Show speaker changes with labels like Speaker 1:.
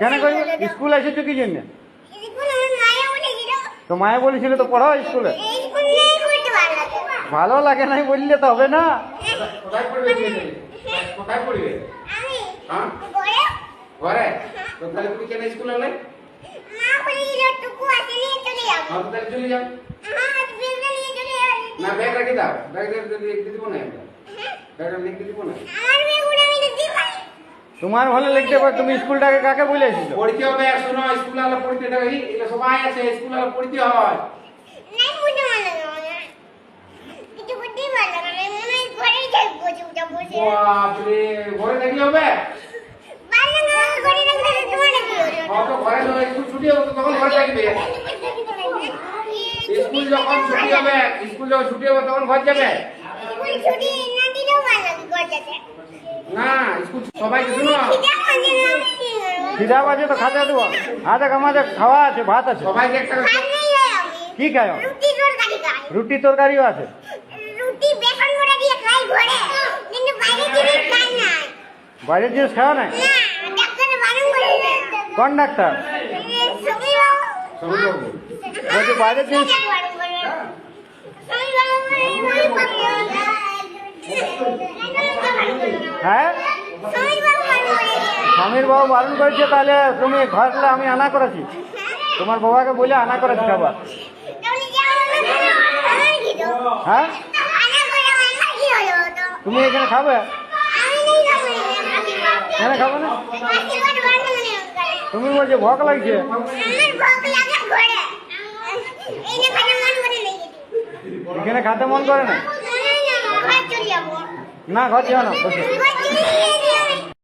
Speaker 1: কেন করবে? স্কুল এসেছো কি জন্য? তো মায়া বলেছিল তো পড়াও স্কুলে। ভালো লাগে নাই বললে তো হবে না।
Speaker 2: কোথায় পড়বে? কোথায় পড়বে? ঘরে? তো তাহলে তুমি কেন স্কুলে এলে? তাহলে চলে যাও। না ব্যাগ রেখে দাও, ব্যাগ লিখতে দিব না, ব্যাগ লিখতে দিব না।
Speaker 1: তোমার ভালো লিখতে পারো, তুমি স্কুলটাকে কাকে বলে এসেছো?
Speaker 2: পড়তে হবে, শোনো, স্কুল আলো পড়তে দেবে, এটা সবাই আছে, স্কুল আলো পড়তে হয়। বাপরে, ঘরে থাকলে হবে? তো ঘরে স্কুল ছুটি হবে তো তখন ঘরে থাকবে। স্কুল যখন ছুটি হবে, স্কুল যখন ছুটি হবে তখন ঘর যাবে না। স্কুল সবাইকে শোনো,
Speaker 1: খিদা বাজে তো খাতে দেবো। আমাদের খাওয়া আছে, ভাত আছে।
Speaker 2: সবাইকে একটা
Speaker 1: কি খায়? রুটি তরকারিও আছে। বাইরের জিনিস খাওয়া নাই? কোন ডাক্তার বলছে বাইরের জিনিস? হ্যাঁ, স্বামীর বাবু বারণ করেছে, তাহলে তুমি ঘরে আমি আনা করেছি, তোমার বাবাকে বলে আনা করেছি খাবার। হ্যাঁ, তুমি এখানে খাবে? কেন খাবে না? তুমি বলছো ভোগ লাগছে। এখানে খাতে মন করে না? না, ঘর যাও না, বসে।